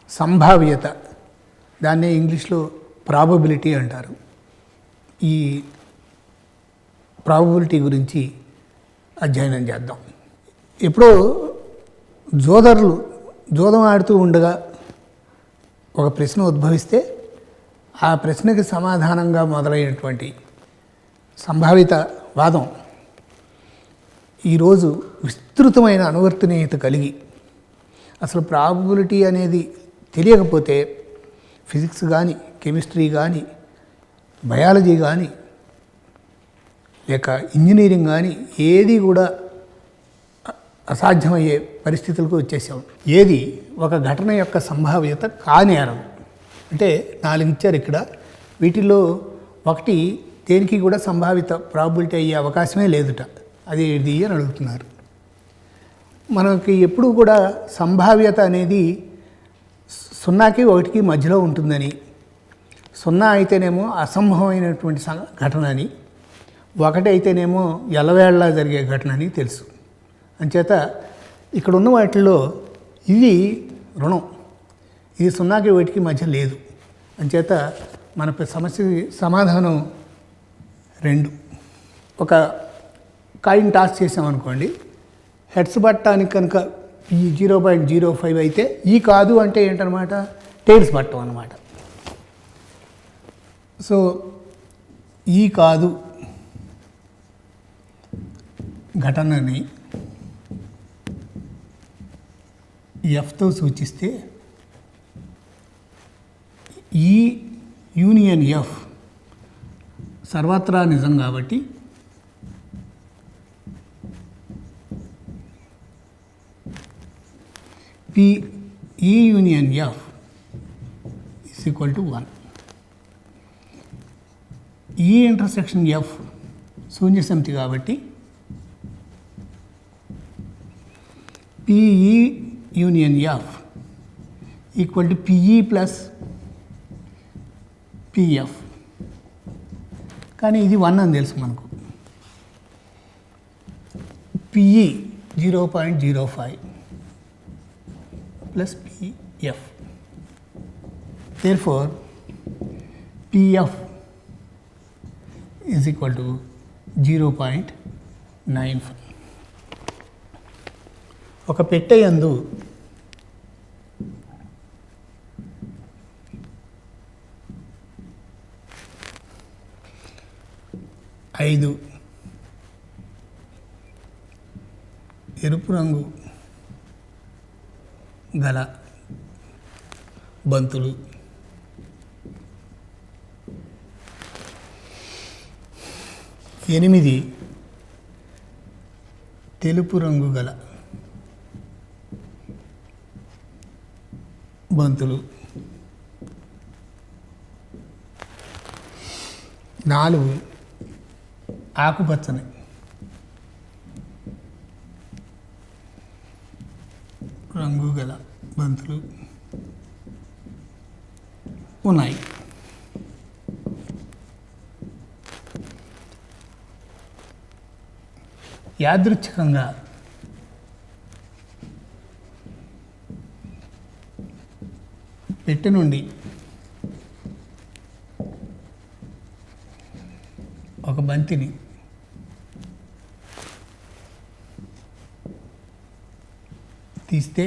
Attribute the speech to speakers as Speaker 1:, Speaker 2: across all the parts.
Speaker 1: సంభావ్యత, దాన్నే ఇంగ్లీష్లో ప్రాబబిలిటీ అంటారు. ఈ ప్రాబబిలిటీ గురించి అధ్యయనం చేద్దాం. ఎప్పుడో జోదరులు జోదం ఆడుతూ ఉండగా ఒక ప్రశ్న ఉద్భవిస్తే ఆ ప్రశ్నకి సమాధానంగా మొదలైనటువంటి సంభావిత వాదం ఈరోజు విస్తృతమైన అనువర్తనీయత కలిగి, అసలు ప్రాబబిలిటీ అనేది తెలియకపోతే ఫిజిక్స్ కానీ, కెమిస్ట్రీ కానీ, బయాలజీ కానీ, లేక ఇంజనీరింగ్ కానీ ఏది కూడా అసాధ్యమయ్యే పరిస్థితులకు వచ్చేసాం. ఏది ఒక ఘటన యొక్క సంభావ్యత కానేరం అంటే 4 ఇచ్చారు ఇక్కడ. వీటిల్లో ఒకటి దేనికి కూడా సంభావిత ప్రాబిలిటీ అయ్యే అవకాశమే లేదుట. అది ఏది అని అడుగుతున్నారు. మనకి ఎప్పుడు కూడా సంభావ్యత అనేది 0కి 1కి మధ్యలో ఉంటుందని, 0 అయితేనేమో అసంభవమైనటువంటి ఘటన అని, 1 అయితేనేమో ఎల్లవేళలా జరిగే ఘటన అని తెలుసు. అంచేత ఇక్కడ ఉన్న వాటిల్లో ఇది రుణం, ఇది 0కి 1కి మధ్య లేదు. అంచేత మన సమస్యకి సమాధానం 2. ఒక కాయిన్ టాస్ చేసామనుకోండి, హెడ్స్ పట్టడానికి కనుక ఈ 0.05 అయితే ఈ కాదు అంటే ఏంటనమాట, టైల్స్ పట్టం అనమాట. సో ఈ కాదు ఘటనని ఎఫ్తో సూచిస్తే ఈ యూనియన్ ఎఫ్ సర్వత్రా నిజం కాబట్టి ఈ union F is equal to 1. ఈ ఇంటర్సెక్షన్ ఎఫ్ శూన్య సమితి కాబట్టి PE union F equal to PE plus PF. కానీ ఇది 1 అని తెలుసు మనకు. PE 0.05 plus PF. Therefore, PF is equal to 0.95. ఒక పెట్టె యందు ఐదు ఎరుపు రంగు గల బంతులు, 8 తెలుపు రంగు గల బంతులు, 4 ఆకుపచ్చని రంగు గల బంతులు ఉన్నాయి. యాదృచ్ఛికంగా పెట్టె నుండి ఒక బంతిని తీస్తే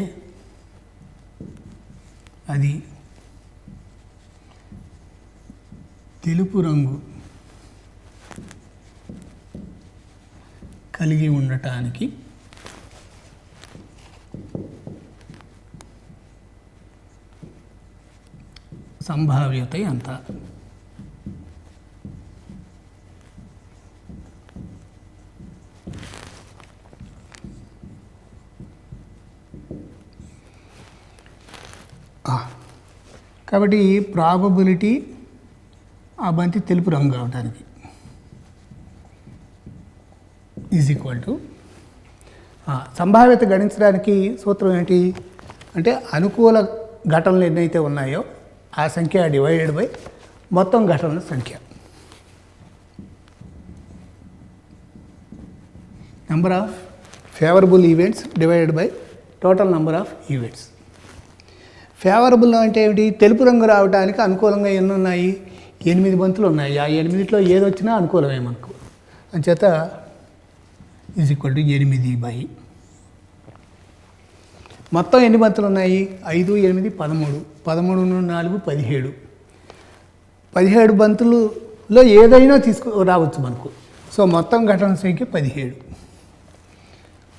Speaker 1: అది తెలుపు రంగు కలిగి ఉండటానికి సంభావ్యత ఎంత? కాబట్టి ప్రాబబిలిటీ ఆ బంతి తెలుపు రంగు అవడానికి ఈజ్ ఈక్వల్ టు సంభావ్యత గణించడానికి సూత్రం ఏంటి అంటే అనుకూల ఘటనలు ఎన్నైతే ఉన్నాయో ఆ సంఖ్య డివైడెడ్ బై మొత్తం ఘటనల సంఖ్య. Number of favourable events divided by total number of events. Favourable అంటే ఏమిటి? తెలుపు రంగు రావడానికి అనుకూలంగా ఎన్ని ఉన్నాయి? 8 బంతులు ఉన్నాయి. ఆ 8లో ఏది వచ్చినా అనుకూలమే మనకు. అంచేత ఈజ్ ఈక్వల్ టు 8/. మొత్తం ఎన్ని బంతులు ఉన్నాయి? 5, 8, 13. 13 4 17. 17 బంతులలో ఏదైనా రావచ్చు మనకు. సో మొత్తం ఘటన సంఖ్య 17.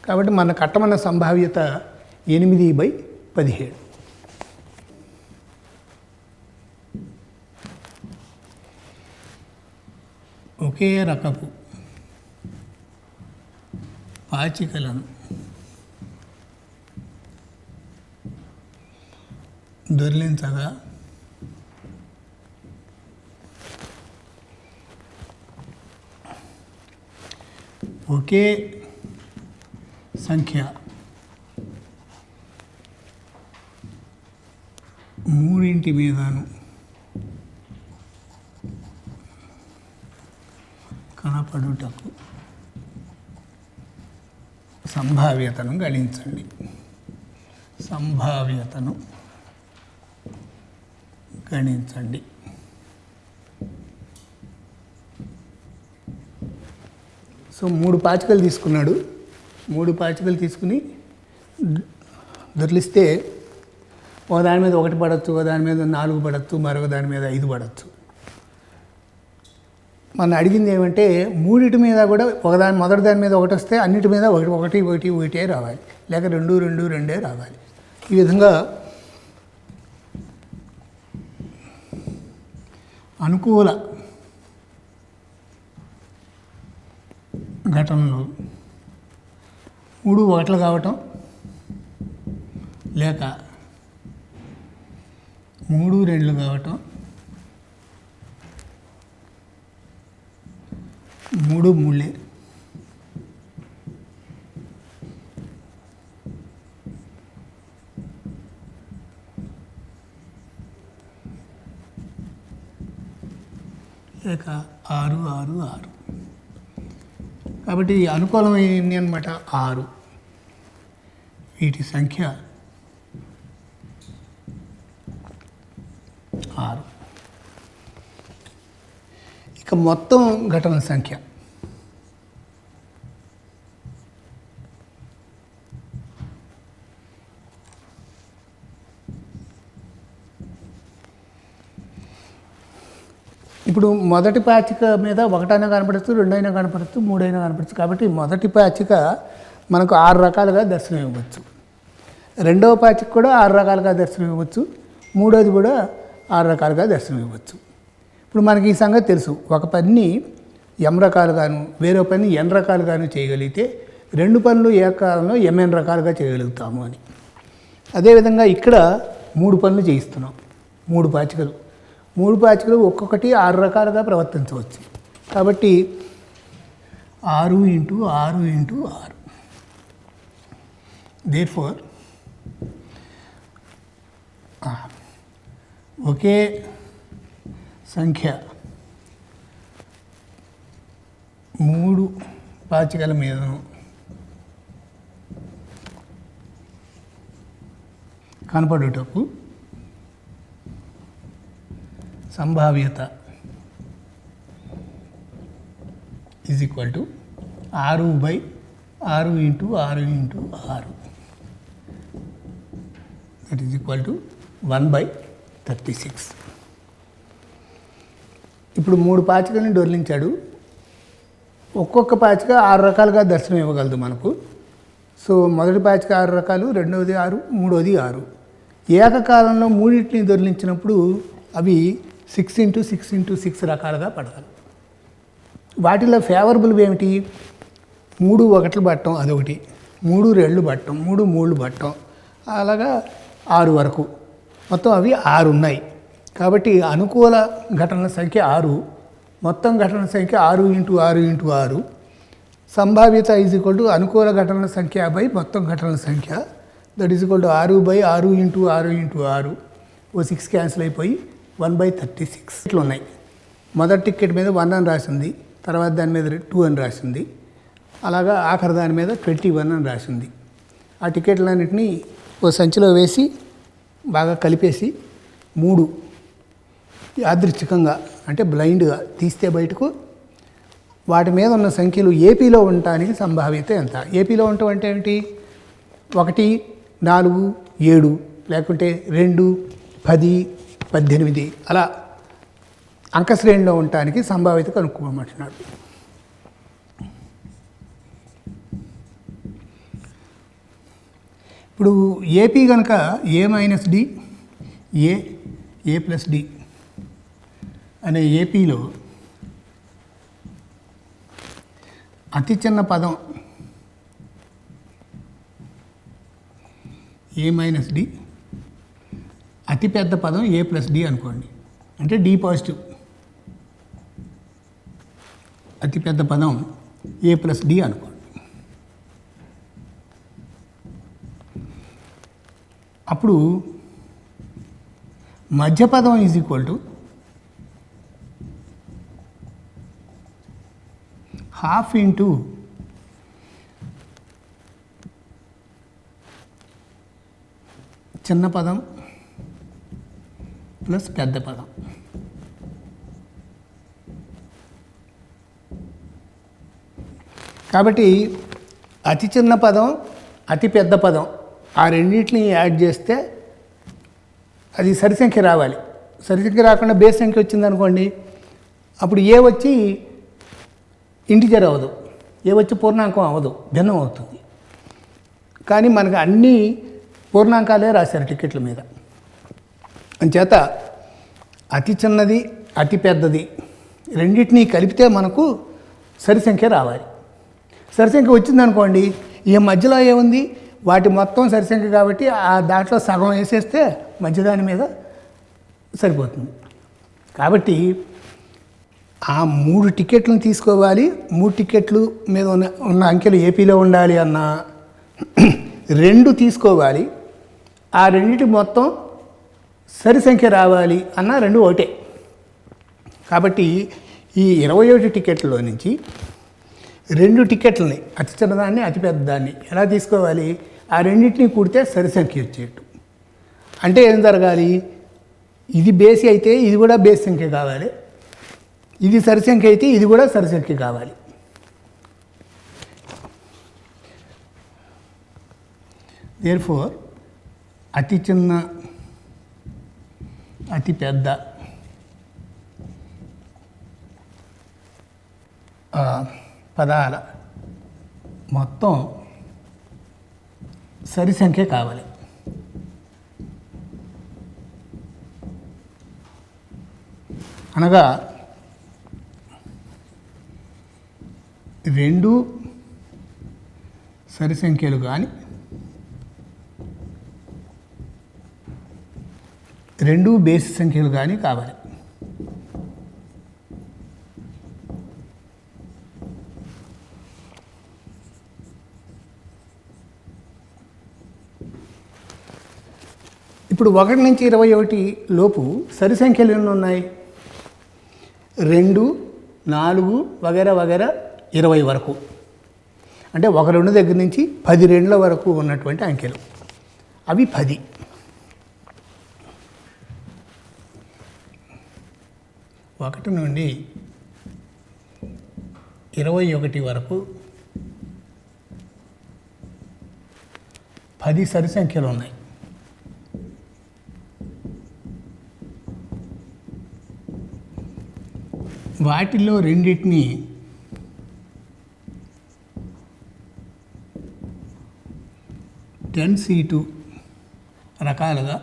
Speaker 1: కాబట్టి మన కట్టమన్న సంభావ్యత 8/17. ఒకే రకపు పాచికలను దొర్లించగా ఒకే సంఖ్య మూడింటి మీదను కనపడుటకు సంభావ్యతను గణించండి. సంభావ్యతను గణించండి. సో 3 పాచికలు తీసుకున్నాడు. 3 పాచికలు తీసుకుని దొర్లిస్తే ఒక దాని మీద 1 పడవచ్చు, ఒక దాని మీద 4 పడవచ్చు, మరొక దాని మీద 5 పడవచ్చు. మన అడిగింది ఏమంటే మూడిటి మీద కూడా మొదటి దాని మీద 1 వస్తే అన్నిటి మీద 1 రావాలి, లేక 2 2 2 రావాలి. ఈ విధంగా అనుకూల ఘటనలు 3 1 కావటం, లేక 3 2 కావటం, 3 3 లేక 6 6 6. కాబట్టి అనుకూలమైంది అన్నమాట 6. వీటి సంఖ్య 6. ఇక మొత్తం ఘటనల సంఖ్య ఇప్పుడు మొదటి పాచిక మీద 1 అయినా కనపడచ్చు, 2 అయినా కనపడచ్చు, 3 అయినా కనపడచ్చు. కాబట్టి మొదటి పాచిక మనకు 6 రకాలుగా దర్శనం ఇవ్వచ్చు. రెండవ పాచిక కూడా 6 రకాలుగా దర్శనం ఇవ్వచ్చు. మూడోది కూడా 6 రకాలుగా దర్శనం ఇవ్వచ్చు. ఇప్పుడు మనకి ఈ సంగతి తెలుసు. ఒక పని m రకాలుగాను వేరే పని n రకాలుగాను చేయగలిగితే 2 పనులు ఏకకాలంలో mn రకాలుగా చేయగలుగుతాము అని. అదేవిధంగా ఇక్కడ 3 పనులు చేయిస్తున్నాం. 3 పాచికలు ఒక్కొక్కటి 6 రకాలుగా ప్రవర్తించవచ్చు. కాబట్టి 6 × 6 × 6. దేర్ఫోర్ ఒకే సంఖ్య 3 పాచికల మీదను కనపడుటకు సంభావ్యత is equal to 6/6 × 6 × 6. That is equal to 1/36. ఇప్పుడు 3 పాచికల్ని దొర్లించాడు. ఒక్కొక్క పాచిక 6 రకాలుగా దర్శనం ఇవ్వగలదు మనకు. సో మొదటి పాచిక 6 రకాలు, రెండవది 6, మూడవది 6. ఏకకాలంలో మూడింటిని దొర్లించినప్పుడు అవి 6 × 6 × 6 రకాలుగా పడగలవు. వాటిలో ఫేవరబుల్ ఏమిటి? 3 1 పట్టడం అదొకటి, 3 2 పట్టడం, 3 3 పట్టడం, అలాగా 6 వరకు. మొత్తం అవి 6 ఉన్నాయి. కాబట్టి అనుకూల ఘటనల సంఖ్య 6, మొత్తం ఘటనల సంఖ్య 6 × 6 × 6. సంభావ్యత ఈజ్ ఈక్వల్ టు అనుకూల ఘటనల సంఖ్య బై మొత్తం ఘటనల సంఖ్య. That is equal to 6/6 × 6 × 6. 6 cancel అయిపోయి 1/36 ఇట్లా ఉన్నాయి. మొదటి టికెట్ మీద 1 అని రాసింది, తర్వాత దాని మీద 2 అని రాసింది, అలాగా ఆఖరి దాని మీద 21 అని రాసింది. ఆ టికెట్లన్నింటినీ ఓ సంచిలో వేసి బాగా కలిపేసి 3 యాదృచ్ఛికంగా అంటే బ్లైండ్గా తీస్తే బయటకు వాటి మీద ఉన్న సంఖ్యలు ఏపీలో ఉండటానికి సంభావ్యత ఎంత? ఏపీలో ఉండటం అంటే ఏంటి? 1, 4, 7 లేకుంటే 2, 10, 18 అలా అంక శ్రేణిలో ఉండటానికి సంభావ్యత కనుక్కోమంటున్నాడు. ఇప్పుడు ఏపీ కనుక A-D A+D అనే ఏపీలో అతి చిన్న పదం A-D, అతి పెద్ద పదం A+D అనుకోండి, అంటే D పాజిటివ్. అతి పెద్ద పదం A+D అనుకోండి. అప్పుడు మధ్య పదం ఈజ్ ఈక్వల్ టు ½ ఇంటూ చిన్న పదం ప్లస్ పెద్ద పదం. కాబట్టి అతి చిన్న పదం, అతి పెద్ద పదం ఆ రెండింటిని యాడ్ చేస్తే అది సరి సంఖ్య రావాలి. సరి సంఖ్య రాకుండా బేస్ సంఖ్య వచ్చిందనుకోండి, అప్పుడు ఏ వచ్చి ఇంటిజర్ అవ్వదు, ఏ వచ్చి పూర్ణాంకం అవ్వదు, భిన్నం అవుతుంది. కానీ మనకు అన్నీ పూర్ణాంకాలే రాశారు టికెట్ల మీద. అంచేత అతి చిన్నది అతి పెద్దది రెండింటినీ కలిపితే మనకు సరి సంఖ్య రావాలి. సరి సంఖ్య వచ్చిందనుకోండి, ఈ మధ్యలో ఏముంది, వాటి మొత్తం సరి సంఖ్య కాబట్టి ఆ దాంట్లో సగం వేసేస్తే మధ్యదాని మీద సరిపోతుంది. కాబట్టి ఆ 3 టికెట్లను తీసుకోవాలి. 3 టికెట్లు మీద ఉన్న అంకెలు ఏపీలో ఉండాలి అన్న 2 తీసుకోవాలి. ఆ రెండింటి మొత్తం సరి సంఖ్య రావాలి అన్న 2 ఒకటే. కాబట్టి ఈ 21 టికెట్లలో నుంచి 2 టికెట్లని, అతి చిన్నదాన్ని అతి పెద్దదాన్ని ఎలా తీసుకోవాలి? ఆ రెండింటిని కూడితే సరి సంఖ్య వచ్చేట్టు. అంటే ఏం జరగాలి? ఇది బేసి అయితే ఇది కూడా బేస్ సంఖ్య కావాలి, ఇది సరి సంఖ్య అయితే ఇది కూడా సరి సంఖ్య కావాలి. దేర్ఫోర్ అతి చిన్న అతి పెద్ద పదాల మొత్తం సరి సంఖ్య కావాలి. అనగా 2 సరి సంఖ్యలు కానీ 2 బేసి సంఖ్యలు కానీ కావాలి. ఇప్పుడు 1 నుంచి 21 లోపు సరి సంఖ్యలు ఎన్ని ఉన్నాయి? 2, 4 వగేరా వగేరా 20 వరకు, అంటే 1 2 దగ్గర నుంచి 10 2ల వరకు ఉన్నటువంటి అంకెలు అవి 10. ఒకటి నుండి 21 వరకు 10 సరి సంఖ్యలు ఉన్నాయి. వాటిల్లో రెండింటిని C2 రకాలుగా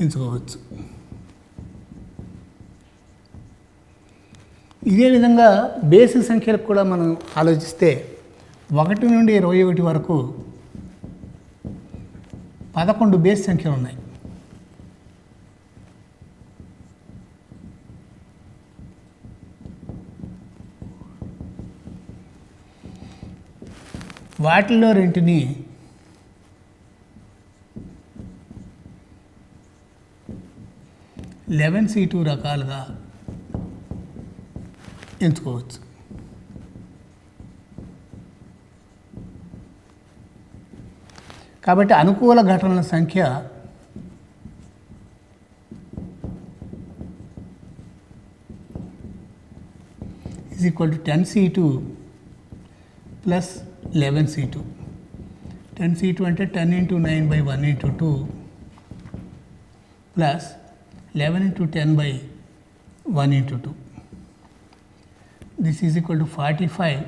Speaker 1: ఎంచుకోవచ్చు. ఇదే విధంగా బేసి సంఖ్యలకు కూడా మనం ఆలోచిస్తే 1 నుండి 21 వరకు 11 బేసి సంఖ్యలు ఉన్నాయి. వాటిల్లో రెంటిని C2 రకాలుగా ఎంచుకోవచ్చు. కాబట్టి అనుకూల ఘటనల సంఖ్య is equal to 10C2 plus 11C2. 10C2 అంటే 10 × 9 / 1 × 2 plus 11 × 10 / 1 × 2. This is equal to 45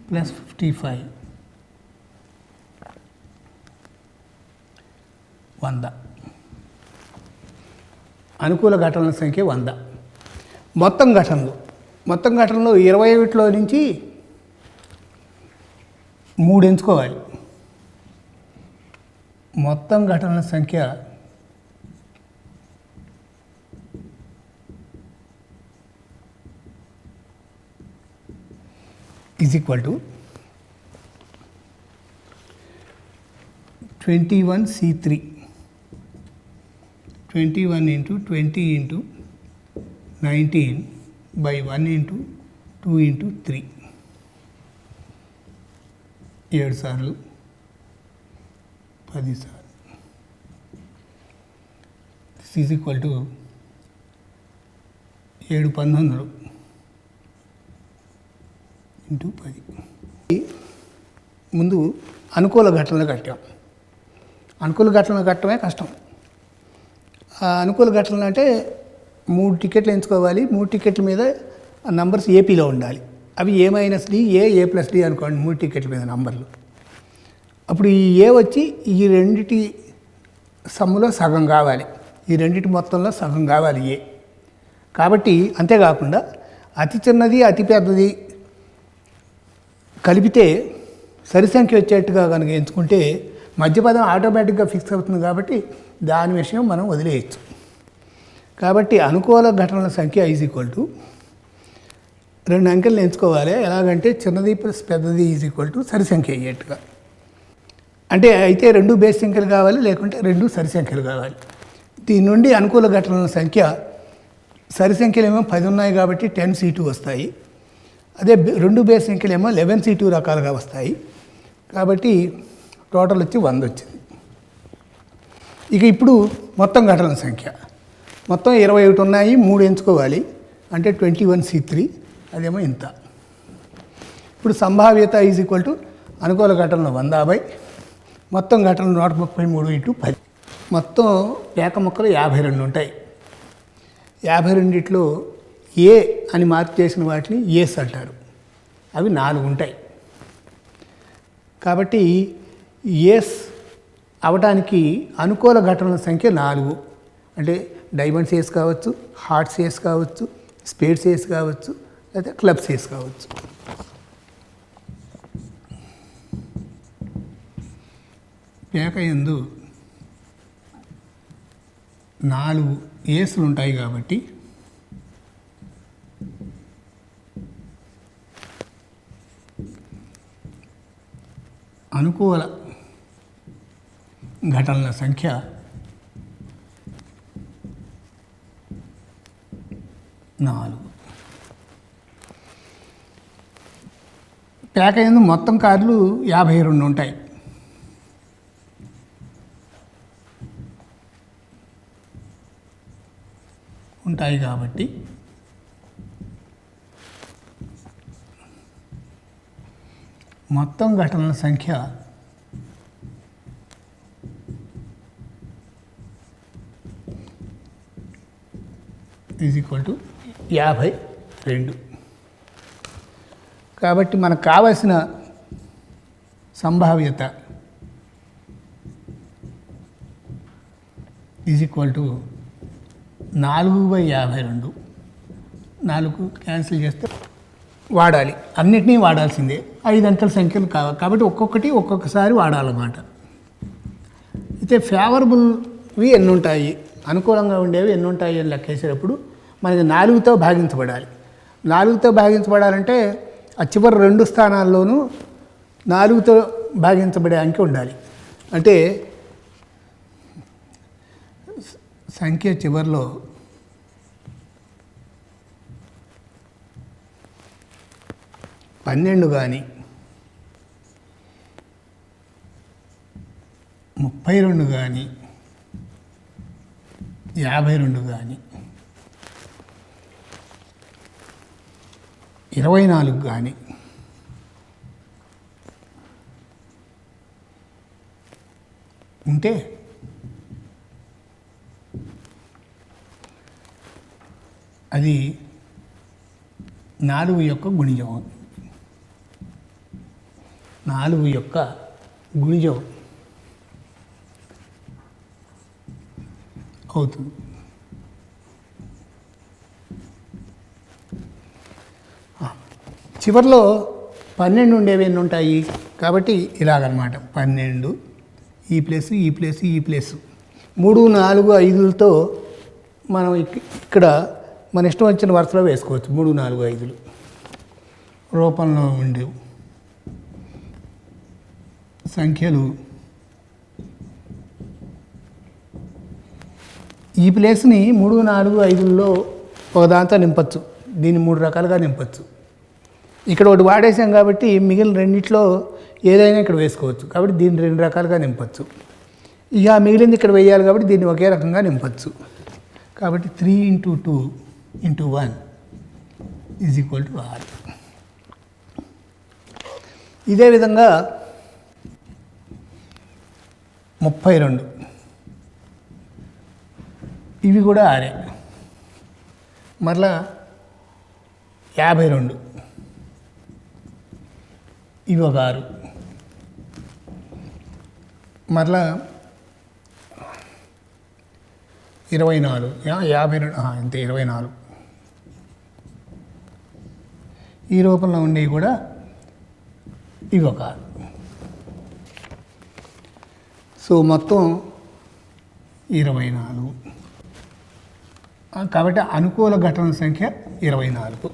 Speaker 1: plus 55. 100. అనుకూల ఘటనల సంఖ్య 100. మొత్తం ఘటనలో 21లో నుంచి 3 ఎంచుకోవాలి. మొత్తం ఘటనల సంఖ్య ఈజ్ ఈక్వల్ టు 21C3. 21 × 20 × 19 / 1 × 2 × 3. 7 సార్లు 10 సార్లు. This is equal to 7 19 × 10. ముందు అనుకూల ఘటనలు కట్టాం. అనుకూల ఘటనలు కట్టడమే కష్టం. అనుకూల ఘటనలు అంటే 3 టికెట్లు ఎంచుకోవాలి. 3 టికెట్ల మీద నంబర్స్ ఏపీలో ఉండాలి. అవి A-D, A+D అనుకోండి 3 టికెట్ల మీద నంబర్లు. అప్పుడు ఈ ఏ వచ్చి ఈ రెండిటి సమ్ములో సగం కావాలి. ఈ రెండిటి మొత్తంలో సగం కావాలి ఏ. కాబట్టి అంతేకాకుండా అతి చిన్నది అతి పెద్దది కలిపితే సరి సంఖ్య వచ్చేట్టుగా కనుక ఎంచుకుంటే మధ్యపదం ఆటోమేటిక్గా ఫిక్స్ అవుతుంది. కాబట్టి దాని విషయం మనం వదిలేయచ్చు. కాబట్టి అనుకూల ఘటనల సంఖ్య ఈజ్ ఈక్వల్ టు 2 అంకెలను ఎంచుకోవాలి. ఎలాగంటే చిన్నది ప్లస్ పెద్దది ఈజ్ ఈక్వల్ టు సరి సంఖ్య అయ్యేట్టుగా. అంటే అయితే 2 బేస్ సంఖ్యలు కావాలి, లేకుంటే 2 సరి సంఖ్యలు కావాలి. దీని నుండి అనుకూల ఘటనల సంఖ్య సరి సంఖ్యలు ఏమో 10 ఉన్నాయి కాబట్టి 10C2 వస్తాయి. అదే 2 బేస్ సంఖ్యలు ఏమో 11C2 రకాలుగా వస్తాయి. కాబట్టి టోటల్ వచ్చి 100 వచ్చింది. ఇక ఇప్పుడు మొత్తం ఘటనల సంఖ్య మొత్తం 21 ఉన్నాయి. 3 ఎంచుకోవాలి అంటే 21C3. అదేమో ఇంత. ఇప్పుడు సంభావ్యత ఈజ్ ఈక్వల్ టు అనుకూల ఘటనలు 100/, మొత్తం ఘటనలు 133 × 10. మొత్తం పేక ముక్కలు 52 ఉంటాయి. 52లో ఏ అని మార్క్ చేసిన వాటిని ఏస్ అంటారు. అవి 4 ఉంటాయి. కాబట్టి ఏస్ అవడానికి అనుకూల ఘటనల సంఖ్య 4. అంటే డైమండ్స్ ఏస్ కావచ్చు, హార్ట్స్ ఏస్ కావచ్చు, స్పేడ్స్ ఏస్ కావచ్చు, లేదా క్లబ్స్ ఏస్ కావచ్చు. పేక యందు 4 ఏసులు ఉంటాయి కాబట్టి అనుకూల ఘటనల సంఖ్య 4. పేక యందు మొత్తం కార్లు 52 ఉంటాయి. కాబట్టి మొత్తం ఘటనల సంఖ్య ఈజ్ ఈక్వల్ టు 52. కాబట్టి మనకు కావలసిన సంభావ్యత ఈజ్ ఈక్వల్ టు 4/52. 4 క్యాన్సిల్ చేస్తే వాడాలి. అన్నిటినీ వాడాల్సిందే. 5 అంకెల సంఖ్యలు కావాలి కాబట్టి ఒక్కొక్కసారి వాడాలన్నమాట. అయితే ఫేవరబుల్వి ఎన్ని ఉంటాయి, అనుకూలంగా ఉండేవి ఎన్ని ఉంటాయి అని లెక్కేసేటప్పుడు మనకి 4తో భాగించబడాలి. 4తో భాగించబడాలంటే ఆ చివరి 2 స్థానాల్లోనూ 4తో భాగించబడే అంకె ఉండాలి. అంటే సంఖ్య చివరిలో 12 కానీ 32 కానీ 52 కానీ 24 కానీ ఉంటే అది 4 యొక్క గుణిజం. 4 యొక్క గుణిజం అవుతుంది. చివరిలో 12 ఉండేవి ఎన్ని ఉంటాయి కాబట్టి ఇలాగనమాట. 12 ఈ ప్లేస్ ఈ ప్లేస్ ఈ ప్లేస్ 3, 4, 5లతో మనం ఇక్కడ మన ఇష్టం వచ్చిన వరుసలో వేసుకోవచ్చు. 3, 4, 5 రూపంలో ఉండేవి సంఖ్యలు ఈ ప్లేస్ని 3, 4, 5లో ఒక దాంతో నింపచ్చు. దీన్ని 3 రకాలుగా నింపచ్చు. ఇక్కడ ఒకటి వాడేసాం కాబట్టి మిగిలిన రెండిట్లో ఏదైనా ఇక్కడ వేసుకోవచ్చు. కాబట్టి దీన్ని 2 రకాలుగా నింపచ్చు. ఇక మిగిలింది ఇక్కడ వేయాలి కాబట్టి దీన్ని ఒకే రకంగా నింపచ్చు. కాబట్టి 3 × 2 × 1 = 6. ఇదే విధంగా 32 ఇవి కూడా 6. మరలా 52 ఇవి ఒక 6. మరలా 24 52 అంతే 24 ఈ రూపంలో ఉండేవి కూడా ఇవి ఒక 6. సో మొత్తం 24. కాబట్టి అనుకూల ఘటన సంఖ్య 24.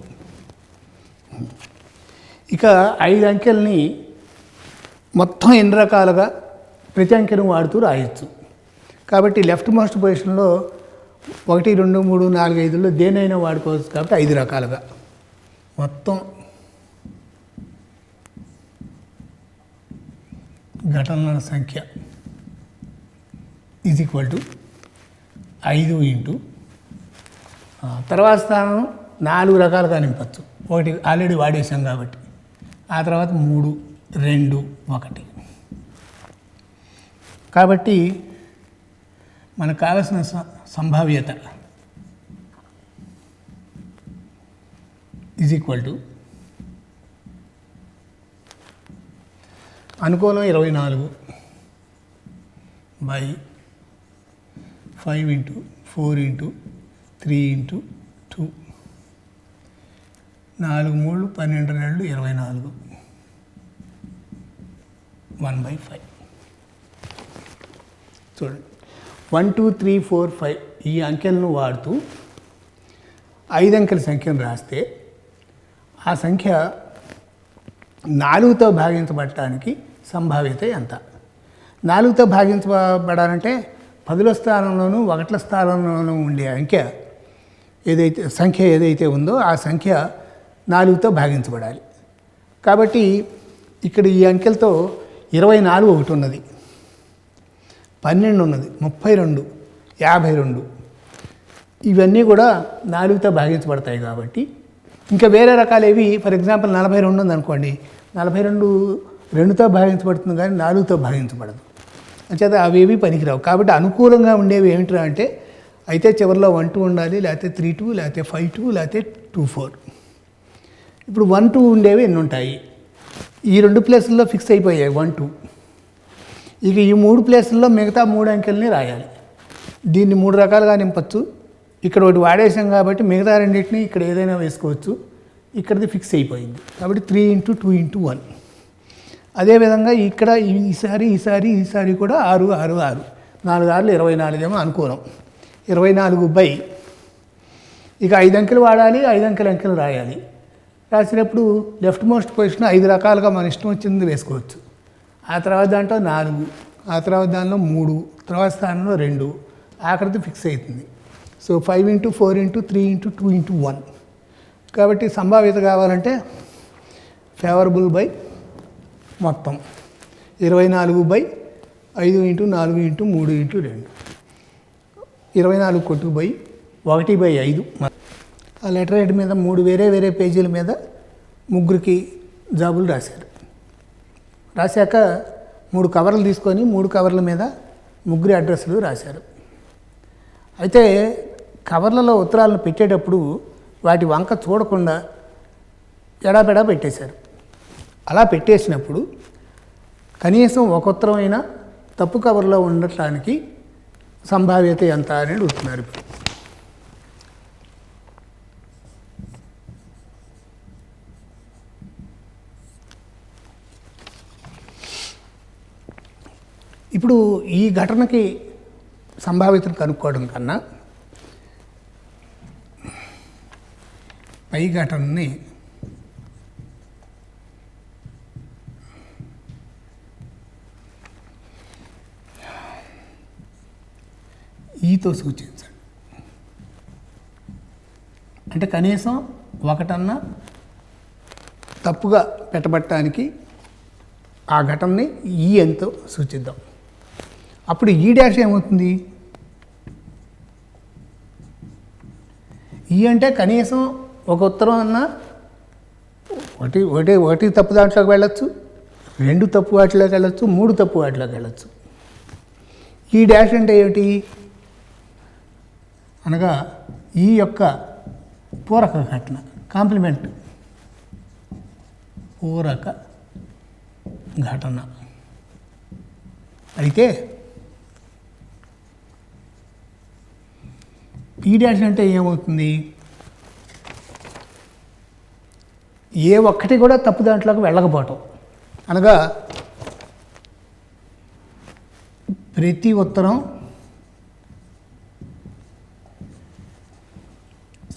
Speaker 1: ఇక 5 అంకెల్ని మొత్తం ఎన్ని రకాలుగా ప్రతి అంకెను వాడుతూ రాయొచ్చు. కాబట్టి లెఫ్ట్ మోస్ట్ పొజిషన్లో 1, 2, 3, 4, 5లో దేనైనా వాడుకోవచ్చు. కాబట్టి 5 రకాలుగా మొత్తం ఘటనల సంఖ్య = 5 × తర్వాత స్థానం 4 రకాలుగా నింపచ్చు. ఒకటి ఆల్రెడీ వాడేసాం కాబట్టి ఆ తర్వాత 3, 2, 1. కాబట్టి మనకు కావలసిన సంభావ్యత = అనుకూలం 24 / 5 × 4 × 3 × 2 4, 3, 12, 2, 24 1/5. చూడండి 1, 2, 3, 4, 5 ఈ అంకెలను వాడుతూ 5 అంకెల సంఖ్యను రాస్తే ఆ సంఖ్య 4తో భాగించబడటానికి సంభావ్యత ఎంత? 4తో భాగించబడాలంటే 10ల స్థానంలోనూ 1ల స్థానంలోనూ ఉండే సంఖ్య ఏదైతే ఉందో ఆ సంఖ్య 4తో భాగించబడాలి. కాబట్టి ఇక్కడ ఈ అంకెలతో 24 ఒకటి ఉన్నది, 12 ఉన్నది, 32, 52 ఇవన్నీ కూడా 4తో భాగించబడతాయి. కాబట్టి ఇంకా వేరే రకాలు ఏవి, ఫర్ ఎగ్జాంపుల్ 42 ఉందనుకోండి, 42 2తో భాగించబడుతుంది కానీ 4తో భాగించబడదు. అంచేత అవేవి పనికిరావు. కాబట్టి అనుకూలంగా ఉండేవి ఏమిటంటే అంటే అయితే చివరిలో 1, 2 ఉండాలి, లేకపోతే 3, 2, లేకపోతే 5, 2, లేకపోతే 2, 4. ఇప్పుడు 1, 2 ఉండేవి ఎన్ని ఉంటాయి? ఈ 2 ప్లేసుల్లో ఫిక్స్ అయిపోయాయి 1, 2. ఇక ఈ 3 ప్లేసుల్లో మిగతా 3 అంకెల్ని రాయాలి. దీన్ని 3 రకాలుగా నింపచ్చు. ఇక్కడ ఒకటి వాడేసాం కాబట్టి మిగతా రెండింటిని ఇక్కడ ఏదైనా వేసుకోవచ్చు. ఇక్కడది ఫిక్స్ అయిపోయింది కాబట్టి 3 × 2 × 1. అదేవిధంగా ఇక్కడ ఈసారి కూడా 6, 6, 6 4 6 24 ఏమో అనుకూలం. 24 ఇక 5 అంకెలు వాడాలి, 5 అంకెలు రాయాలి. రాసినప్పుడు లెఫ్ట్ మోస్ట్ పొజిషన్ 5 రకాలుగా మన ఇష్టం వచ్చింది వేసుకోవచ్చు. ఆ తర్వాత దాంట్లో 4, ఆ తర్వాత దానిలో 3, తర్వాత స్థానంలో 2, ఆఖరిది ఫిక్స్ అవుతుంది. సో 5 × 4 × 3 × 2 × 1. కాబట్టి సంభావ్యత కావాలంటే ఫేవరబుల్ బై మొత్తం 24/5 5 × 4 × 3 × 2 24 కొట్టుకుపోయి 1/5. ఆ లెటర్ హెడ్ మీద 3 వేరే వేరే పేజీల మీద ముగ్గురికి జాబులు రాశారు. రాశాక 3 కవర్లు తీసుకొని 3 కవర్ల మీద ముగ్గురి అడ్రస్లు రాశారు. అయితే కవర్లలో ఉత్తరాలను పెట్టేటప్పుడు వాటి వంక చూడకుండా ఎడాపెడా పెట్టేశారు. అలా పెట్టేసినప్పుడు కనీసం ఒక ఉత్తరం అయినా తప్పు కవర్లో ఉండటానికి సంభావ్యత ఎంత అని అడుగుతున్నారు. ఇప్పుడు ఈ ఘటనకి సంభావ్యతను కనుక్కోవడం కన్నా పై ఘటనని ఈతో సూచించండి. అంటే కనీసం ఒకటన్నా తప్పుగా పెట్టబట్టడానికి ఆ ఘటనని ఈ ఎంతో సూచిద్దాం. అప్పుడు ఈ డాష్ ఏమవుతుంది? ఈ అంటే కనీసం ఒక ఉత్తరం అన్నా ఒకటి తప్పు దాంట్లోకి వెళ్ళచ్చు, 2 తప్పు వాటిలోకి వెళ్ళచ్చు, 3 తప్పు వాటిలోకి వెళ్ళచ్చు. ఈ డాష్ అంటే ఏమిటి అనగా ఈ యొక్క పూరక ఘటన, కాంప్లిమెంట్ పూరక ఘటన. అయితే ఈ డాష్ అంటే ఏమవుతుంది? ఏ ఒక్కటి కూడా తప్పు దాంట్లోకి వెళ్ళకపోవటం, అనగా ప్రతి ఉత్తరం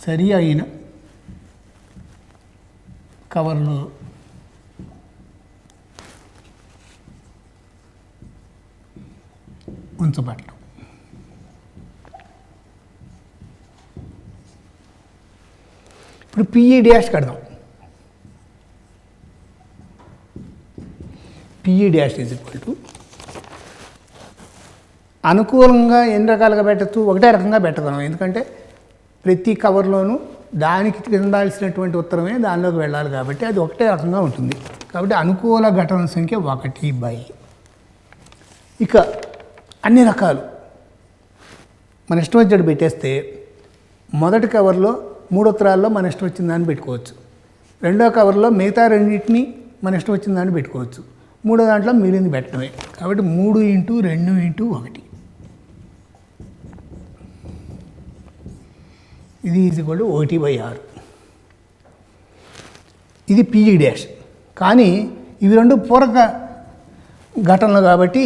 Speaker 1: సరి అయిన కవర్లో ఉంచబడటం. ఇప్పుడు పిఈ డాష్ కడదాం. PE dash is equal to అనుకూలంగా ఎన్ని రకాలుగా పెట్టచ్చు? ఒకటే రకంగా పెట్టగలం. ఎందుకంటే ప్రతి కవర్లోనూ దానికి చెందాల్సినటువంటి ఉత్తరమే దానిలోకి వెళ్ళాలి కాబట్టి అది ఒకటే రకంగా ఉంటుంది. కాబట్టి అనుకూల ఘటన సంఖ్య 1/. ఇక అన్ని రకాలు మన ఇష్టం వచ్చేటట్టు పెట్టేస్తే మొదటి కవర్లో 3 ఉత్తరాల్లో మన ఇష్టం వచ్చిన దాన్ని పెట్టుకోవచ్చు. రెండో కవర్లో మిగతా రెండింటిని మన ఇష్టం వచ్చిన దాన్ని పెట్టుకోవచ్చు. మూడో దాంట్లో మిగిలింది పెట్టడమే. కాబట్టి 3 × 2 × 1 ఇది ఈజ్వల్ టు 1/6. ఇది పిఈ డాష్. కానీ ఇవి రెండు పూరక ఘటనలు కాబట్టి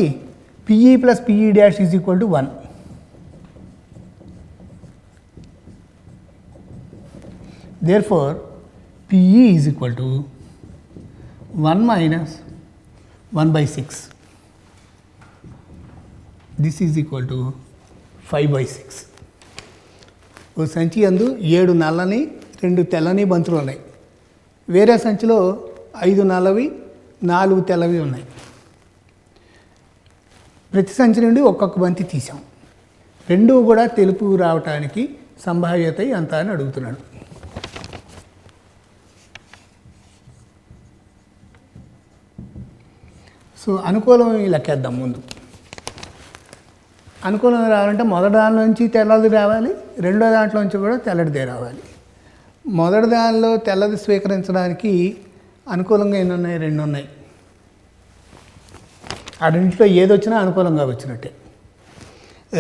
Speaker 1: PE plus PE dash is equal to 1. Therefore, PE is equal to 1 minus 1/6. This is equal to 5/6. ఓ సంచి అందు 7 నల్లని 2 తెల్లని బంతులు ఉన్నాయి. వేరే సంచిలో 5 నల్లవి 4 తెల్లవి ఉన్నాయి. ప్రతి సంచి నుండి ఒక్కొక్క బంతి తీసాం. రెండూ కూడా తెలుపు రావటానికి సంభావ్యత ఎంత అని అడుగుతున్నాడు. సో అనుకూలం లెక్కేద్దాం. ముందు అనుకూలం రావాలంటే మొదటి దానిలో నుంచి తెల్లది రావాలి, రెండో దాంట్లో నుంచి కూడా తెల్లటిదే రావాలి. మొదటి దానిలో తెల్లది స్వీకరించడానికి అనుకూలంగా ఎన్ని ఉన్నాయి? 2 ఉన్నాయి. ఆ రెండింటిలో ఏది వచ్చినా అనుకూలంగా వచ్చినట్టే.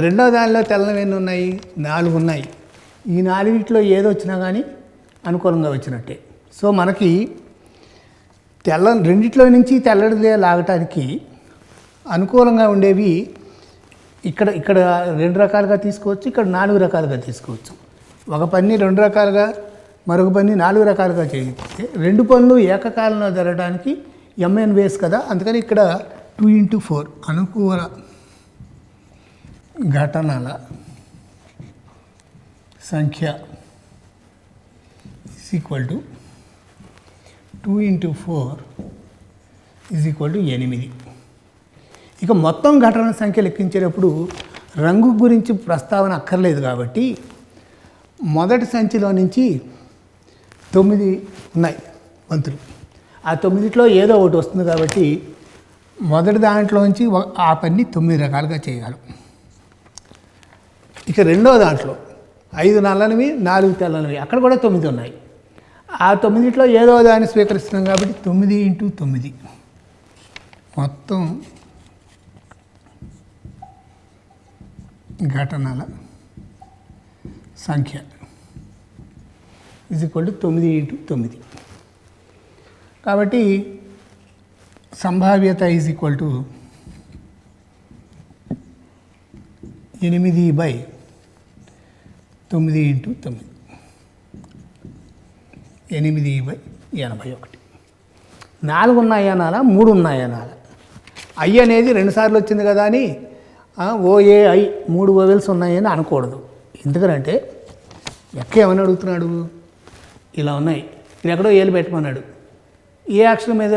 Speaker 1: రెండో దానిలో తెల్లవి ఎన్ని ఉన్నాయి? 4 ఉన్నాయి. ఈ 4 ఏది వచ్చినా కానీ అనుకూలంగా వచ్చినట్టే. సో మనకి రెండిట్లో నుంచి తెల్లడిదే లాగటానికి అనుకూలంగా ఉండేవి ఇక్కడ 2 రకాలుగా తీసుకోవచ్చు, ఇక్కడ 4 రకాలుగా తీసుకోవచ్చు. ఒక పని 2 రకాలుగా, మరొక పని 4 రకాలుగా చేస్తే 2 పనులు ఏకకాలంలో జరగడానికి MN వేస్ కదా. అందుకని ఇక్కడ 2 × 4 అనుకూల ఘటనల సంఖ్య is equal to 2 × 4 is equal to 8. ఇక మొత్తం ఘటనల సంఖ్య లెక్కించేటప్పుడు రంగు గురించి ప్రస్తావన అక్కర్లేదు కాబట్టి మొదటి సంచిలో నుంచి 9 ఉన్నాయి వంతులు. ఆ 9లో ఏదో ఒకటి వస్తుంది కాబట్టి మొదటి దాంట్లోంచి ఆ పని 9 రకాలుగా చేయగలం. ఇక రెండో దాంట్లో 5 నల్లనివి 4 తెల్లనివి, అక్కడ కూడా 9 ఉన్నాయి. ఆ 9లో ఏదో దాన్ని స్వీకరిస్తున్నాం కాబట్టి 9 × 9 మొత్తం ఘటనల సంఖ్య = 9 × 9. కాబట్టి సంభావ్యత = 8/9. 8/81. 4 ఉన్నాయి అనాలా, 3 ఉన్నాయి అనాలా? ఐ అనేది 2 సార్లు వచ్చింది కదా అని OAI 3 వోవెల్స్ ఉన్నాయని అనకూడదు. ఎందుకంటే లెక్క ఏమని అడుగుతున్నాడు, ఇలా ఉన్నాయి, ఇది ఎక్కడో ఏలు పెట్టమన్నాడు. ఏ అక్షరం మీద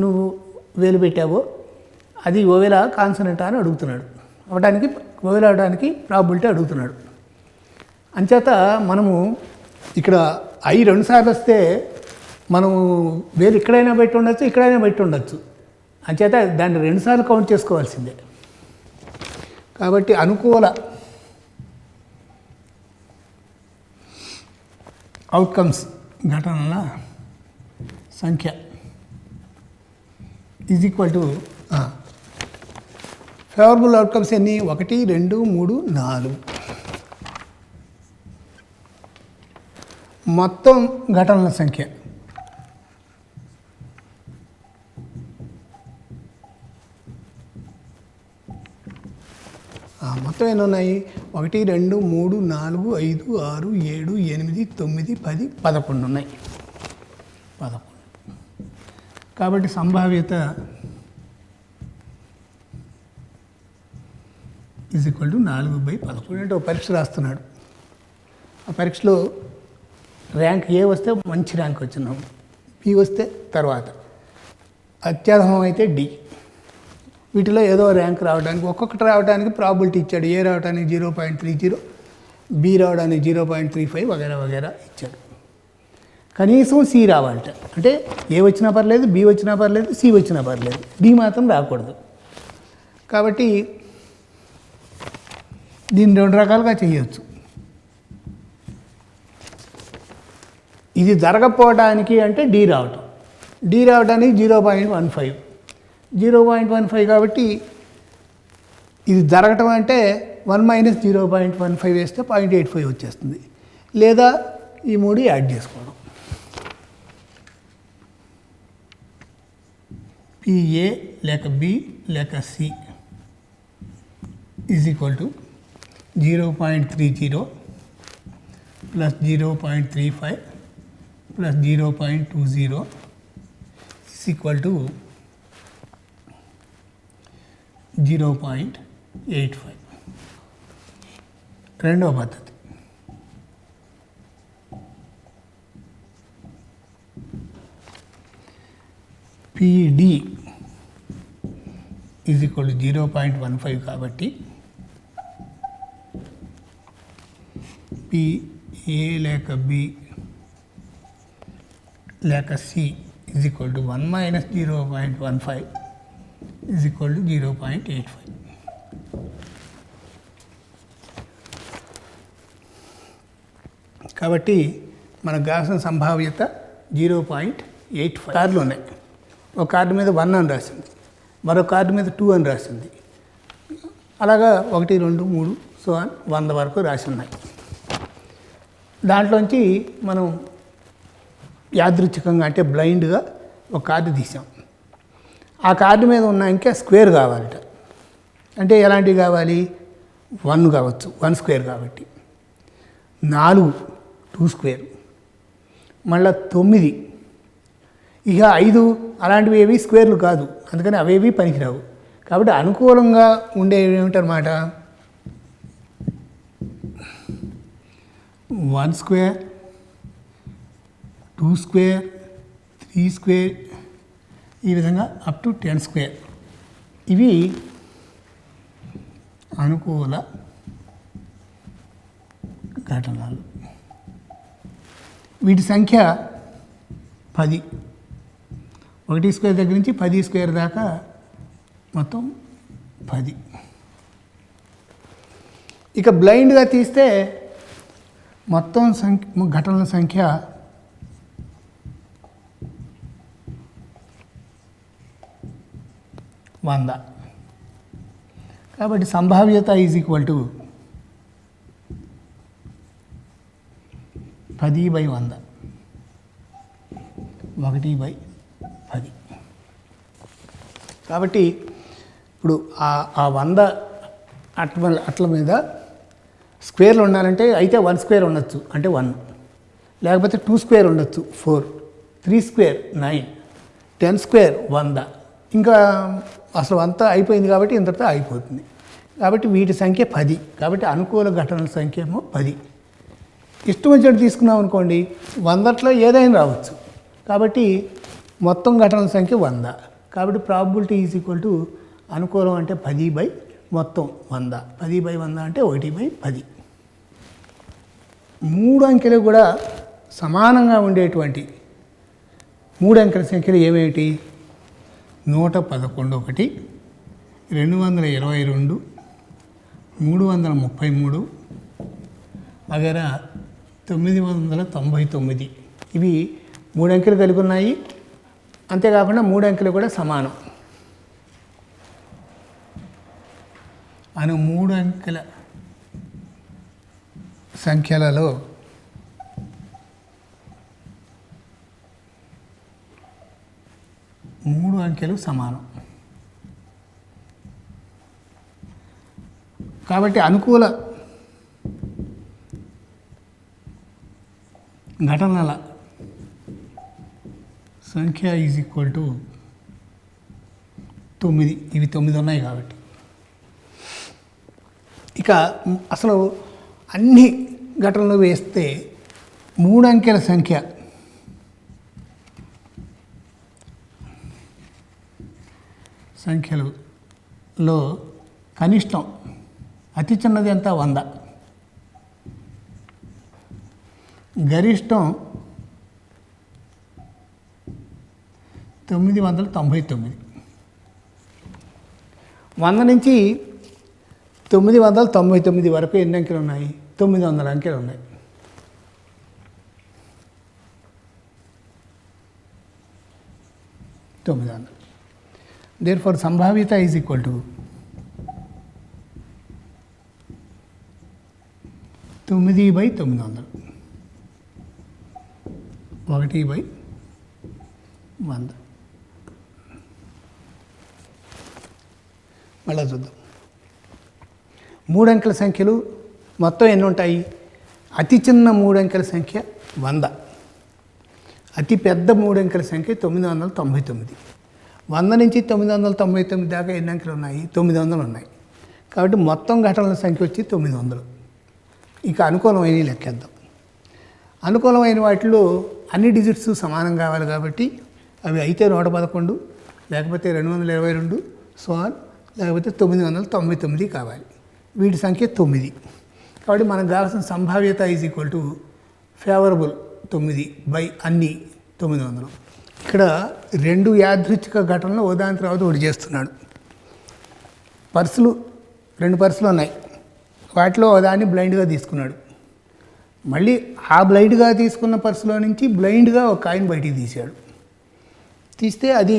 Speaker 1: నువ్వు వేలు పెట్టావో అది ఓవెలా కాన్సనెంటా అని అడుగుతున్నాడు. ఓవెల్ అవడానికి ప్రాబిలిటీ అడుగుతున్నాడు. అంచేత మనము ఇక్కడ ఐ 2 సార్లు వస్తే మనము వేలు ఇక్కడైనా పెట్టి ఉండొచ్చు, ఇక్కడైనా పెట్టి ఉండొచ్చు. అంచేత దాన్ని 2 సార్లు కౌంట్ చేసుకోవాల్సిందే. కాబట్టి అనుకూల అవుట్కమ్స్ ఘటనల సంఖ్య = ఫేవరబుల్ అవుట్కమ్స్ ఎన్ని? 1, 2, 3, 4. మొత్తం ఘటనల సంఖ్య మొత్తం ఎన్ని ఉన్నాయి? 1, 2, 3, 4, 5, 6, 7, 8, 9, 10, 11 ఉన్నాయి. 11. కాబట్టి సంభావ్యత = 4/11. అంటే ఒక పరీక్ష రాస్తున్నాడు. ఆ పరీక్షలో ర్యాంక్ ఏ వస్తే మంచి ర్యాంక్ వచ్చినాం, బి వస్తే తర్వాత, అత్యధికం అయితే డి. వీటిలో ఏదో ర్యాంక్ రావడానికి, ఒక్కొక్కటి రావడానికి ప్రాబిలిటీ ఇచ్చాడు. ఏ రావడానికి 0.30, బి రావడానికి 0.35 వగేరా వగేరా ఇచ్చాడు. కనీసం సి రావాలట. అంటే ఏ వచ్చినా పర్లేదు, బి వచ్చినా పర్లేదు, సి వచ్చినా పర్లేదు, డి మాత్రం రాకూడదు. కాబట్టి దీన్ని 2 రకాలుగా చేయవచ్చు. ఇది జరగకపోవడానికి అంటే డి రావడానికి 0.15. 0.15 కాబట్టి ఇది జరగటం అంటే 1 - 0.15 వేస్తే 0.85 వచ్చేస్తుంది. లేదా ఈ 3 యాడ్ చేసుకోవడం. పిఏ లేక బి లేక సి = 0.30 + 0.35 + 0.20 = 0.85. రెండవ పద్ధతి. పిడి = 0.15 కాబట్టి పిఏ లేక బి లేక సి = 1 - 0.15 = 0.85. కాబట్టి మనకు కావాల్సిన సంభావ్యత 0.85. కార్డులు ఉన్నాయి. ఒక కార్డు మీద 1 అని రాసింది, మరో కార్డు మీద 2 అని రాసింది. అలాగా 1, 2, 3 సో 100 వరకు రాసి ఉన్నాయి. దాంట్లోంచి మనం యాదృచ్ఛికంగా అంటే బ్లైండ్గా ఒక కార్డు తీసాం. ఆ కార్డు మీద ఉన్న ఇంకా స్క్వేర్ కావాలట. అంటే ఎలాంటివి కావాలి? 1 కావచ్చు, 1 స్క్వేర్ కాబట్టి. 4 2 స్క్వేర్, మళ్ళీ 9, ఇక 5 అలాంటివి ఏవి స్క్వేర్లు కాదు, అందుకని అవేవి పనికిరావు. కాబట్టి అనుకూలంగా ఉండేవి ఏమిటన్నమాట? 1 స్క్వేర్, 2 స్క్వేర్, 3 స్క్వేర్, ఈ విధంగా అప్ టు 10 స్క్వేర్. ఇవి అనుకూల ఘటనలు. వీటి సంఖ్య 10. 1 స్క్వేర్ దగ్గర నుంచి 10 స్క్వేర్ దాకా మొత్తం 10. ఇక బ్లైండ్గా తీస్తే మొత్తం ఘటనల సంఖ్య 100. కాబట్టి సంభావ్యత ఈజ్ ఈక్వల్ టు 10/100, 1/10. కాబట్టి ఇప్పుడు ఆ 100 అట్ల మీద స్క్వేర్లు ఉండాలంటే అయితే 1 స్క్వేర్ ఉండొచ్చు అంటే 1, లేకపోతే 2 స్క్వేర్ ఉండొచ్చు 4, 3 స్క్వేర్ 9, 10 స్క్వేర్ 100. ఇంకా అసలు అంతా అయిపోయింది కాబట్టి ఇంతటితో అయిపోతుంది. కాబట్టి వీటి సంఖ్య 10. కాబట్టి అనుకూల ఘటనల సంఖ్య ఏమో 10. ఇష్టం వచ్చినట్టు తీసుకున్నాం అనుకోండి 100లో ఏదైనా రావచ్చు. కాబట్టి మొత్తం ఘటనల సంఖ్య 100. కాబట్టి ప్రాబబిలిటీ ఈజ్ ఈక్వల్ టు అనుకూలం అంటే 10/100, 10/100 అంటే 1/10. 3 అంకెలు కూడా సమానంగా ఉండేటువంటి 3 అంకెల సంఖ్యలు ఏమేమిటి? 111 ఒకటి, 222, 333 వగైరా 999. ఇవి 3 అంకెలు కలిగి ఉన్నాయి. అంతేకాకుండా 3 అంకెలు కూడా సమానం. 3 అంకెల సంఖ్యలలో మూడు అంకెలు సమానం. కాబట్టి అనుకూల ఘటనల సంఖ్య ఈజ్ ఈక్వల్ టు 9. ఇవి 9 ఉన్నాయి కాబట్టి. ఇక అసలు అన్ని ఘటనలు వేస్తే 3 అంకెల సంఖ్యలో కనిష్టం అతి చిన్నది ఎంత? 100. గరిష్టం 999. 100 నుంచి 999 వరకు ఎన్ని అంకెలు ఉన్నాయి? 900 అంకెలు ఉన్నాయి. Therefore, సంభావ్యత ఈజ్ ఈక్వల్ టు 9/900, 1/100. మళ్ళీ చూద్దాం. 3 అంకెల సంఖ్యలు మొత్తం ఎన్ని ఉంటాయి? అతి చిన్న 3 అంకెల సంఖ్య 100, అతి పెద్ద 3 అంకెల సంఖ్య 999. 100 నుంచి 999 దాకా ఎన్ని అంకెలు ఉన్నాయి? 900 ఉన్నాయి. కాబట్టి మొత్తం ఘటనల సంఖ్య వచ్చి 900. ఇక అనుకూలమైన లెక్కేద్దాం. అనుకూలమైన వాటిలో అన్ని డిజిట్స్ సమానం కావాలి కాబట్టి అవి అయితే 111, లేకపోతే 222, సోన్, లేకపోతే 999 కావాలి. వీటి సంఖ్య 9. కాబట్టి మనకు కావాల్సిన సంభావ్యత is equal to favourable 9 by అన్ని 900. ఇక్కడ 2 యాదృచ్ఛిక ఘటనలు ఉదాహరణ తర్వాత ఒకటి చేస్తున్నాడు. 2 పర్సులు ఉన్నాయి. వాటిలో దాన్ని బ్లైండ్గా తీసుకున్నాడు. మళ్ళీ ఆ బ్లైండ్గా తీసుకున్న పర్సులో నుంచి బ్లైండ్గా ఒక కాయిన్ బయటికి తీశాడు. తీస్తే అది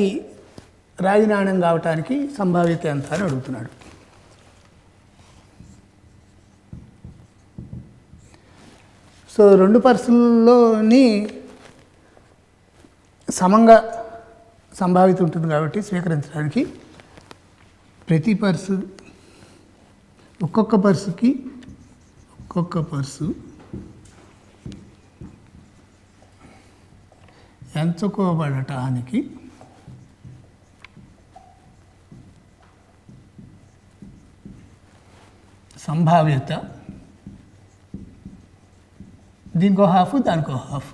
Speaker 1: రాగి నాణ్యం కావటానికి సంభావ్యత ఎంత అని అడుగుతున్నాడు. సో 2 పర్సుల్లోని సమంగా సంభావ్యత ఉంటుంది కాబట్టి స్వీకరించడానికి ప్రతి పర్సు ఒక్కొక్క పర్సు ఎంచుకోబడటానికి సంభావ్యత దీనికో హాఫ్, దానికో హాఫ్.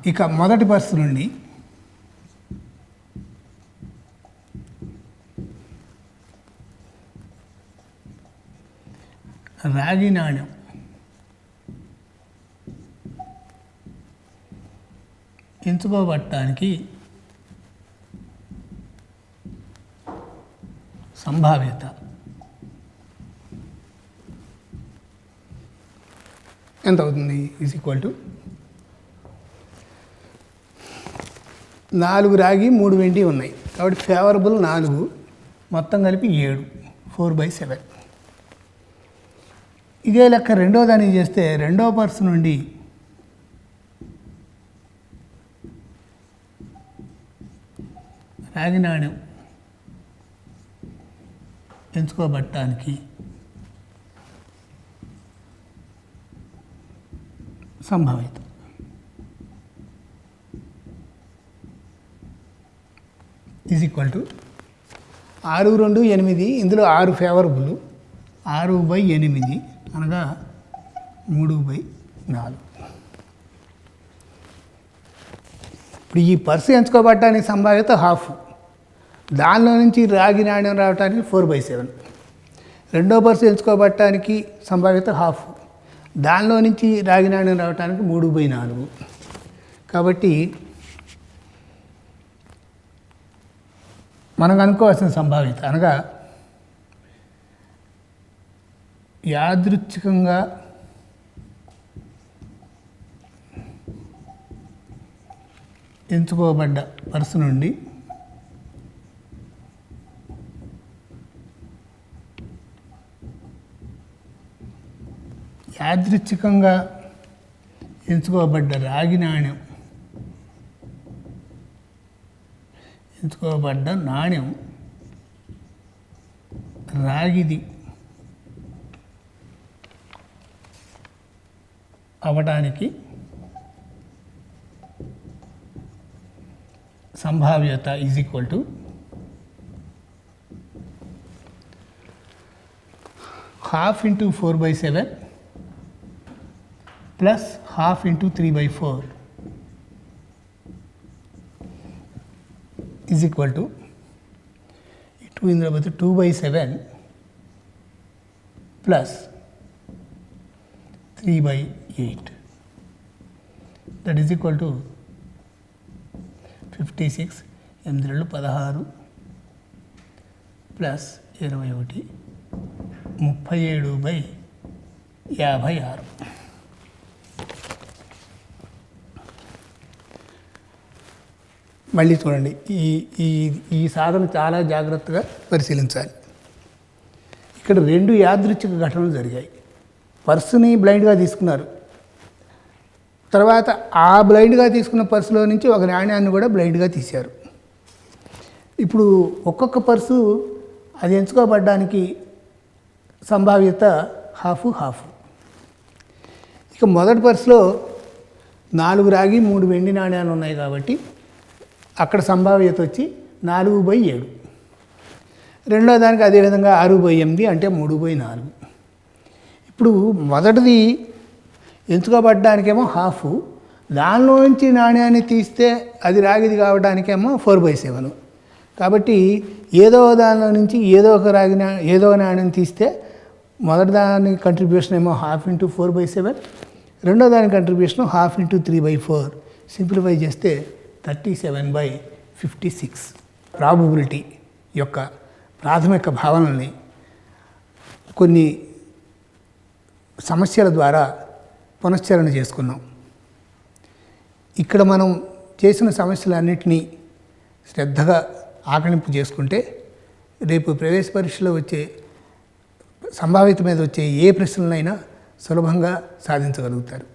Speaker 1: ఇక మొదటి పర్సు నుండి రాగి నాణ్యం ఎంచుకోబడటానికి సంభావ్యత ఎంత అవుతుంది? ఈజ్ ఈక్వల్ టు 4 రాగి 3 వెండి ఉన్నాయి కాబట్టి ఫేవరబుల్ 4 మొత్తం కలిపి 7 4/7. ఇదే లెక్క రెండో దానికి చేస్తే రెండో పర్సన్ నుండి రాగి నాణ్యం ఎంచుకోబడటానికి సంభావ్యత ఈజ్ ఈక్వల్ టు 6, 2, 8 ఇందులో 6 ఫేవరబుల్ 6/8 అనగా 3/4. ఇప్పుడు ఈ పర్సు ఎంచుకోబడటానికి సంభావ్యత హాఫ్, దానిలో నుంచి రాగి నాణ్యం రావడానికి 4/7. రెండో పర్సు ఎంచుకోబడటానికి సంభావ్యత హాఫ్, దానిలో నుంచి రాగి నాణ్యం రావడానికి 3/4. కాబట్టి మనం అనుకోవాల్సిన సంభావ్యత అనగా యాదృచ్ఛికంగా ఎంచుకోబడ్డ పర్సు నుండి యాదృచ్ఛికంగా ఎంచుకోబడ్డ రాగి నాణ్యం రాగిది అవడానికి సంభావ్యత is equal to ½ × 4/7 plus ½ × 3/4 is equal to 2/7 plus 3/8 that is equal to 56, 8 2 16 plus 21 37/56. మళ్ళీ చూడండి, ఈ సాధన చాలా జాగ్రత్తగా పరిశీలించాలి. ఇక్కడ 2 యాదృచ్ఛిక ఘటనలు జరిగాయి. పర్సుని బ్లైండ్గా తీసుకున్నారు, తర్వాత ఆ బ్లైండ్గా తీసుకున్న పర్సులో నుంచి ఒక నాణ్యాన్ని కూడా బ్లైండ్గా తీశారు. ఇప్పుడు ఒక్కొక్క పర్సు అది ఎంచుకోబడ్డానికి సంభావ్యత హాఫ్. ఇక మొదటి పర్సులో 4 రాగి 3 వెండి నాణ్యాలు ఉన్నాయి కాబట్టి అక్కడ సంభావ్యత వచ్చి 4/7. రెండో దానికి అదేవిధంగా 6/8 అంటే 3/4. ఇప్పుడు మొదటిది ఎంచుకోబడ్డానికేమో హాఫ్, దానిలో నుంచి నాణ్యాన్ని తీస్తే అది రాగిది కావడానికేమో 4/7. కాబట్టి ఏదో దానిలో నుంచి ఏదో నాణ్యం తీస్తే మొదటి దాని కంట్రిబ్యూషన్ ఏమో ½ × 4/7, రెండో దాని కంట్రిబ్యూషన్ ½ × 3/4. సింప్లిఫై చేస్తే 37/56. ప్రాబబిలిటీ యొక్క ప్రాథమిక భావనల్ని కొన్ని సమస్యల ద్వారా పునశ్చరణ చేసుకున్నాం. ఇక్కడ మనం చేసిన సమస్యలన్నింటినీ శ్రద్ధగా ఆకలింపు చేసుకుంటే రేపు ప్రవేశ పరీక్షలో వచ్చే సంభావ్యత మీద వచ్చే ఏ ప్రశ్నలైనా సులభంగా సాధించగలుగుతారు.